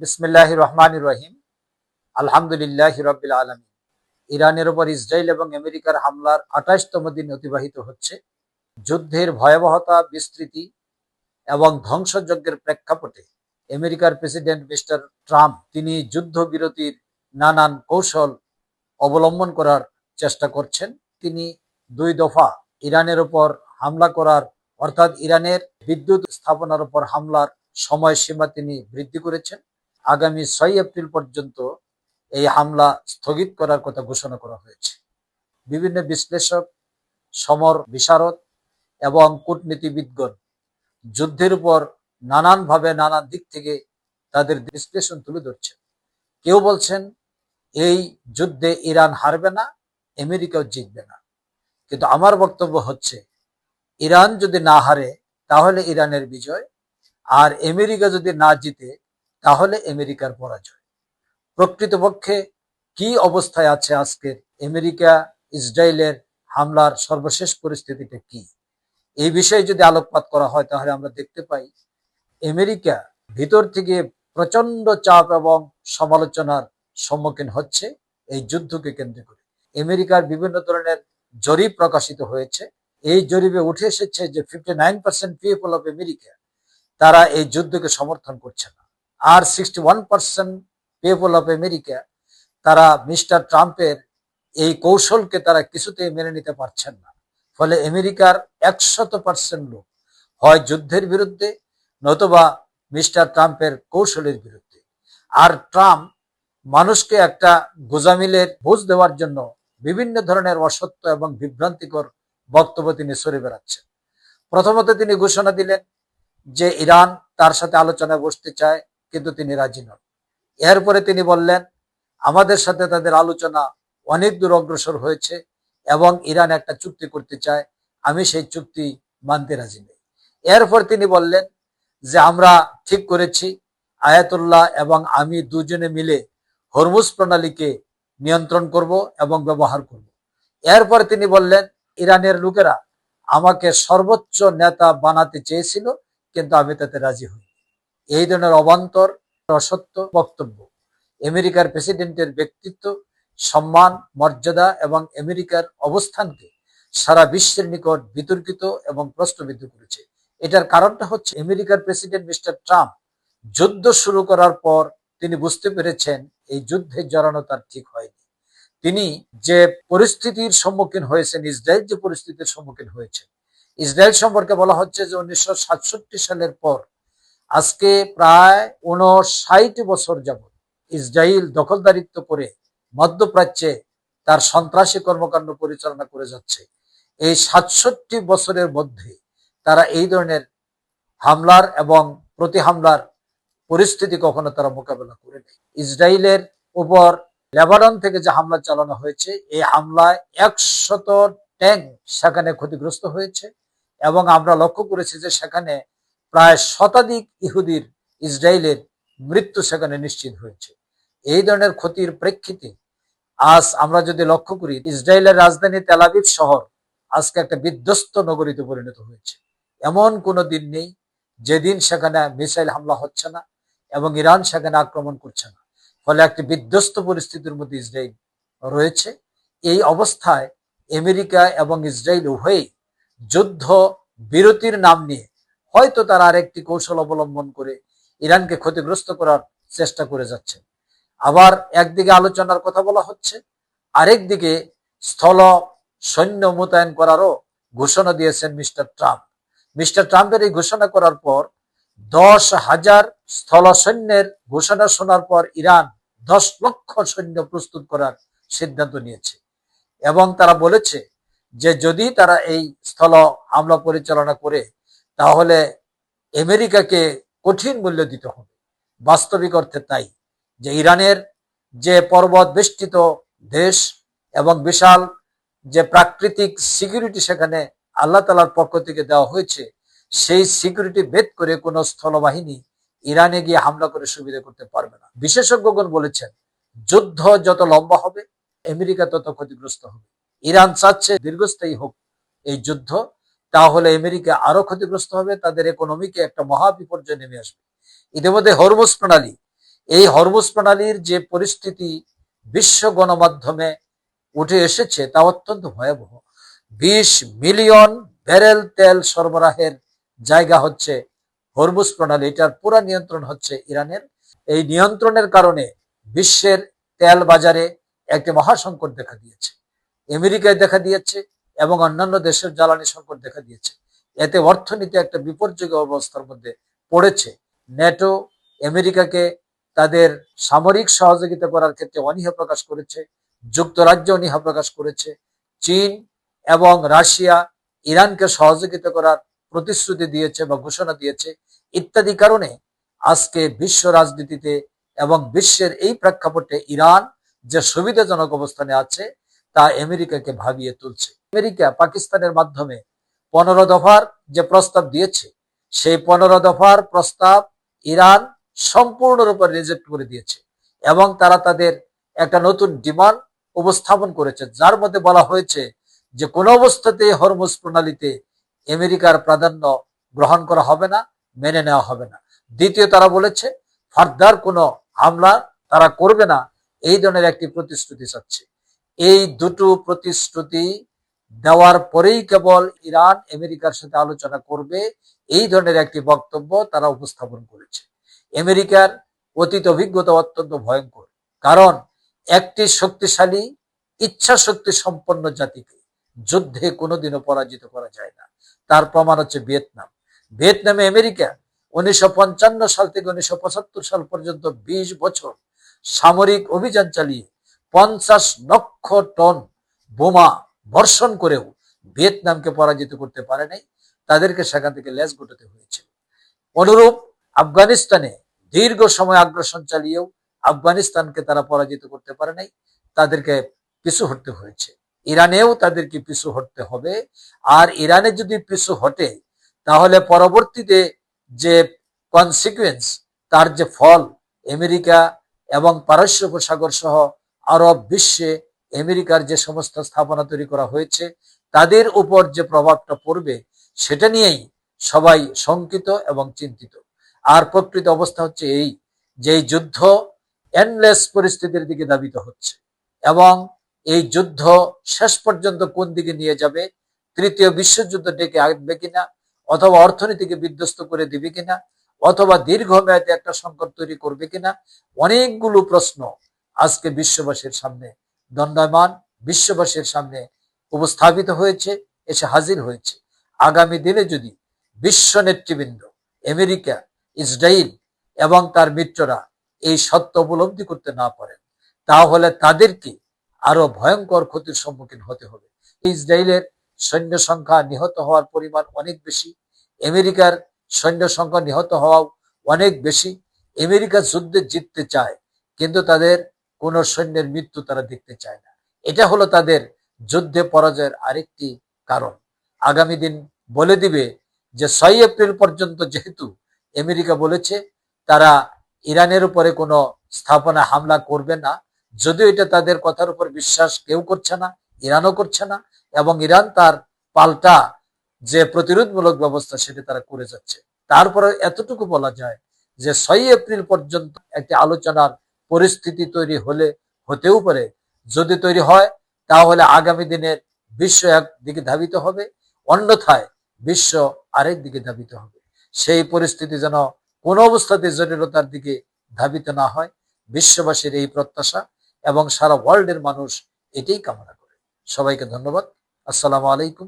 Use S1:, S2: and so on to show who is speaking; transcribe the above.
S1: বিসমিল্লাহির রহমানির রহিম। আলহামদুলিল্লাহি রাব্বিল আলামিন। ইরানের উপর ইসরায়েল এবং আমেরিকার হামলার ২৮তম দিন অতিবাহিত হচ্ছে। যুদ্ধের ভয়াবহতা, বিস্তৃতি এবং ধ্বংসযজ্ঞের প্রেক্ষাপটে আমেরিকার প্রেসিডেন্ট মিস্টার ট্রাম্প তিনি যুদ্ধবিরতির নানান কৌশল অবলম্বন করার চেষ্টা করছেন। তিনি ২ দফা ইরানের উপর হামলা করার, অর্থাৎ ইরানের বিদ্যুৎ স্থাপনার উপর হামলার সময়সীমা তিনি বৃদ্ধি করেছেন। আগামী ৬ এপ্রিল পর্যন্ত এই হামলা স্থগিত করার কথা ঘোষণা করা হয়েছে। বিভিন্ন বিশ্লেষক, সমর বিশারদ এবং কূটনীতিবিদগণ যুদ্ধের উপর নানানভাবে নানান দিক থেকে তাদের বিশ্লেষণ তুলে ধরছেন। কেউ বলছেন এই যুদ্ধে ইরান হারবে না, আমেরিকাও জিতবে না। কিন্তু আমার বক্তব্য হচ্ছে, ইরান যদি না হারে তাহলে ইরানের বিজয়, আর আমেরিকা যদি না জিতে তাহলে আমেরিকার পরাজয়। প্রকৃতপক্ষে কি অবস্থায় আছে আজকের আমেরিকা ইসরায়েলের হামলার সর্বশেষ পরিস্থিতিটা কি, এই বিষয়ে যদি আলোকপাত করা হয় তাহলে আমরা দেখতে পাই আমেরিকা ভিতর থেকে প্রচন্ড চাপ এবং সমালোচনার সম্মুখীন হচ্ছে এই যুদ্ধকে কেন্দ্র করে। আমেরিকার বিভিন্ন ধরনের জরিপ প্রকাশিত হয়েছে। এই জরিপে উঠে এসেছে যে 59% পিপল অফ আমেরিকা তারা এই যুদ্ধকে সমর্থন করছে না, আর 61% পিপল অফ আমেরিকা তারা মিস্টার ট্রাম্পের এই কৌশলকে তারা কিছুতেই মেনে নিতে পারছেন না। ফলে আমেরিকার 100% লোক হয় যুদ্ধের বিরুদ্ধে, নতুবা মিস্টার ট্রাম্পের কৌশলের বিরুদ্ধে। আর ট্রাম্প মানুষকে একটা গোজামিলের বোঝ দেওয়ার জন্য বিভিন্ন ধরনের অসত্য এবং বিভ্রান্তিকর বক্তব্য তিনি সরে বেড়াচ্ছেন। প্রথমত তিনি ঘোষণা দিলেন যে ইরান তার সাথে আলোচনায় বসতে চায়, কিন্তু তিনি রাজি নন। এরপরে তিনি বললেন আমাদের সাথে তাদের আলোচনা অনেক দূর অগ্রসর হয়েছে এবং ইরান একটা চুক্তি করতে চায়, আমি সেই চুক্তি মানতে রাজি নেই। এরপর তিনি বললেন যে আমরা ঠিক করেছি আয়াতুল্লাহ এবং আমি দুজনে মিলে হরমুজ প্রণালীকে নিয়ন্ত্রণ করব এবং ব্যবহার করব। এরপর তিনি বললেন ইরানের লোকেরা আমাকে সর্বোচ্চ নেতা বানাতে চেয়েছিল, কিন্তু আমি তাতে রাজি হই। এই ধরনের অবান্তর, অসত্য বক্তব্য আমেরিকার প্রেসিডেন্টের ব্যক্তিত্ব, সম্মান, মর্যাদা এবং আমেরিকার অবস্থানকে সারা বিশ্বের নিকট বিতর্কিত এবং প্রশ্নবিদ্ধ করেছে। এটার কারণটা হচ্ছে আমেরিকার প্রেসিডেন্ট মিস্টার ট্রাম্প যুদ্ধ শুরু করার পর তিনি বুঝতে পেরেছেন এই যুদ্ধে জড়ানো তার ঠিক হয়নি। তিনি যে পরিস্থিতির সম্মুখীন হয়েছেন, ইসরায়েল যে পরিস্থিতির সম্মুখীন হয়েছে, ইসরায়েল সম্পর্কে বলা হচ্ছে যে 1967 সালের পর আজকে প্রায় 59 বছর যাবৎ ইসরায়েল দখলদারিত্ব করে মধ্যপ্রাচ্যে তার সন্ত্রাসী কর্মকাণ্ড পরিচালনা করে যাচ্ছে। এই 67 বছরের মধ্যে তারা এই ধরনের হামলার এবং প্রতি হামলার পরিস্থিতি কখনো তারা মোকাবেলা করে নেই। ইসরায়েলের উপর লেবানন থেকে যে হামলা চালানো হয়েছে, এই হামলায় 100 ট্যাঙ্ক সেখানে ক্ষতিগ্রস্ত হয়েছে এবং আমরা লক্ষ্য করেছি যে সেখানে প্রায় শতাধিক ইহুদির, ইসরায়েলের মৃত্যু সেখানে নিশ্চিত হয়েছে। এই ধরনের ক্ষতির প্রেক্ষিতে আজ আমরা যদি লক্ষ্য করি, ইসরায়েলের রাজধানী তেল আবিব শহর আজকে একটা বিধ্বস্ত নগরীতে পরিণত হয়েছে। এমন কোনো দিন নেই যেদিন সেখানে মিসাইল হামলা হচ্ছে না এবং ইরান সেখানে আক্রমণ করছে না। ফলে একটি বিধ্বস্ত পরিস্থিতির মধ্যে ইসরায়েল রয়েছে। এই অবস্থায় আমেরিকা এবং ইসরায়েল উভয়ই যুদ্ধ বিরতির নাম নিয়ে হয়তো তারা আরেকটি কৌশল অবলম্বন করে ইরানকে ক্ষতিগ্রস্ত করার চেষ্টা করে যাচ্ছে। আবার একদিকে আলোচনার কথা বলা হচ্ছে, আরেকদিকে স্থল সৈন্য মোতায়েন করারও ঘোষণা দিয়েছেন মিস্টার ট্রাম্প। মিস্টার ট্রাম্পের এই ঘোষণা করার পর 10,000 স্থল সৈন্যের ঘোষণা শোনার পর ইরান 10 লক্ষ সৈন্য প্রস্তুত করার সিদ্ধান্ত নিয়েছে এবং তারা বলেছে যে যদি তারা এই স্থল হামলা পরিচালনা করে তাহলে আমেরিকাকে কঠিন মূল্য দিতে হবে। বাস্তবিক অর্থে তাই, যে ইরানের যে পর্বত বেষ্টিত দেশ এবং বিশাল যে প্রাকৃতিক সিকিউরিটি সেখানে আল্লাহ তাআলার পক্ষ থেকে দেওয়া হয়েছে, সেই সিকিউরিটি ভেদ করে কোন স্থলবাহিনী ইরানে গিয়ে হামলা করে সুবিধা করতে পারবে না। বিশেষজ্ঞগণ বলেছেন যুদ্ধ যত লম্বা হবে আমেরিকা তত ক্ষতিগ্রস্ত হবে। ইরান চাচ্ছে দীর্ঘস্থায়ী হোক এই যুদ্ধ, তাহলে আমেরিকা আরো ক্ষতিগ্রস্ত হবে, তাদের ইকোনমিকে একটা মহা বিপর্যয় নেমে আসবে। ইতিমধ্যে হরমুজ প্রণালী, এই হরমুজ প্রণালীর যে পরিস্থিতি বিশ্ব গণমাধ্যমে উঠে এসেছে তা অত্যন্ত ভয়াবহ। 20 মিলিয়ন ব্যারেল তেল সরবরাহের জায়গা হচ্ছে হরমুজ প্রণালী, এটার পুরো নিয়ন্ত্রণ হচ্ছে ইরানের। এই নিয়ন্ত্রণের কারণে বিশ্বের তেল বাজারে একটি মহাসংকট দেখা দিয়েছে, আমেরিকায় দেখা দিয়েছে এবং অন্যান্য দেশের জ্বালানি সংকট দেখা দিয়েছে। এতে অর্থনীতি একটা বিপর্যয় অবস্থার মধ্যে পড়েছে। ন্যাটো আমেরিকাকে তাদের সামরিক সহযোগিতা করার ক্ষেত্রে অনীহা প্রকাশ করেছে, যুক্তরাজ্য অনীহা প্রকাশ করেছে, চীন এবং রাশিয়া ইরানকে সহযোগিতা করার প্রতিশ্রুতি দিয়েছে বা ঘোষণা দিয়েছে ইত্যাদি কারণে আজকে বিশ্ব রাজনীতিতে এবং বিশ্বের এই প্রেক্ষাপটে ইরান যে সুবিধাজনক অবস্থানে আছে তা আমেরিকাকে ভাবিয়ে তুলছে। আমেরিকা পাকিস্তানের মাধ্যমে 15 দফার যে প্রস্তাব দিয়েছে সেই 15 দফার প্রস্তাব ইরান সম্পূর্ণরূপে রিজেক্ট করে দিয়েছে এবং তারা তাদের একটা নতুন ডিমান্ড উপস্থাপন করেছে, যার মধ্যে বলা হয়েছে যে কোনো অবস্থাতেই হরমুজ প্রণালীতে আমেরিকার প্রাধান্য গ্রহণ করা হবে না, মেনে নেওয়া হবে না। দ্বিতীয়, তারা বলেছে ফার্দার কোনো হামলা তারা করবে না, এই ধরনের একটি প্রতিশ্রুতি চাচ্ছে। এই দুটো প্রতিশ্রুতি দেওয়ার পরেই কেবল ইরান আমেরিকার সাথে আলোচনা করবে, এই ধরনের একটি বক্তব্য তারা উপস্থাপন করেছে। আমেরিকার অতীত অভিজ্ঞতা অত্যন্ত ভয়ঙ্কর, কারণ একটি শক্তিশালী ইচ্ছা শক্তি সম্পন্ন জাতিকে যুদ্ধে কোনোদিনও পরাজিত করা যায় না। তার প্রমাণ হচ্ছে ভিয়েতনামে আমেরিকা 1955 সাল থেকে 1975 সাল পর্যন্ত 20 বছর সামরিক অভিযান চালিয়ে 50 লক্ষ টন বোমা বর্ষণ করেও ভিয়েতনামকে পরাজিত করতে পারে নাই, তাদেরকে সেখান থেকে লেজ গুটাতে হয়েছে। অনুরূপ আফগানিস্তানে দীর্ঘ সময় আগ্রাসন চালিয়েও আফগানিস্তানকে তারা পরাজিত করতে পারে নাই, তাদেরকে পিছু হটতে হয়েছে। ইরানেও তাদেরকে পিছু হটতে হবে। আর ইরানে যদি পিছু হটে তাহলে পরবর্তীতে যে কনসিকুয়েন্স, তার যে ফল, আমেরিকা এবং পারস্য উপসাগর সহ আরব বিশ্বে আমেরিকার যে সমস্ত স্থাপনা তৈরি করা হয়েছে তাদের উপর যে প্রভাবটা পড়বে সেটা নিয়েই সবাই শঙ্কিত এবং চিন্তিত। আর প্রকৃত অবস্থা হচ্ছে এই যে এই যুদ্ধ এন্ডলেস পরিস্থিতির দিকে ধাবিত হচ্ছে এবং এই যুদ্ধ শেষ পর্যন্ত কোন দিকে নিয়ে যাবে, তৃতীয় বিশ্বযুদ্ধ ডেকে আনবে কিনা, অথবা অর্থনীতিকে বিধ্বস্ত করে দিবে কিনা, অথবা দীর্ঘমেয়াদী একটা সংকট তৈরি করবে কিনা, অনেকগুলো প্রশ্ন আজকে বিশ্ববাসীর সামনে দণ্ডায়মান, বিশ্ববাসীর সামনে উপস্থাপিত হয়েছে, এসে হাজির হয়েছে। আগামী দিনে যদি বিশ্ব নেতৃবৃন্দ আমেরিকা, ইসরায়েল এবং তার মিত্ররা এই সত্য উপলব্ধি করতে না পারেন তাহলে তাদেরকে আরো ভয়ঙ্কর ক্ষতির সম্মুখীন হতে হবে। ইসরায়েলের সৈন্য সংখ্যা, নিহত হওয়ার পরিমাণ অনেক বেশি, আমেরিকার সৈন্য সংখ্যা নিহত হওয়াও অনেক বেশি। আমেরিকা যুদ্ধে জিততে চায় কিন্তু তাদের কোন সৈন্যের মৃত্যু তারা দেখতে চায় না। এটা হলো তাদের যুদ্ধে পরাজয়ের আরেকটি কারণ। আগামী দিন বলে দিবে যে 6 এপ্রিল পর্যন্ত যেহেতু আমেরিকা বলেছে তারা ইরানের উপরে কোনো স্থাপনা হামলা করবে না, যদিও এটা তাদের কথার উপর বিশ্বাস কেউ করছে না, ইরানও করছে না, এবং ইরান তার পাল্টা যে প্রতিরোধমূলক ব্যবস্থা সেটা তারা করে যাচ্ছে। তারপরে এতটুকু বলা যায় যে 6 এপ্রিল পর্যন্ত একটি আলোচনার পরিস্থিতি তৈরি হতেও পারে। যদি তৈরি হয় তাহলে আগামী দিনের বিশ্ব একদিকে ধাবিত হবে, অন্যথায় বিশ্ব আরেক দিকে ধাবিত হবে। সেই পরিস্থিতি যেন কোনো অবস্থাতে জটিলতার দিকে ধাবিত না হয়, বিশ্ববাসীর এই প্রত্যাশা এবং সারা ওয়ার্ল্ডের মানুষ এটাই কামনা করে। সবাইকে ধন্যবাদ। আসসালামু আলাইকুম।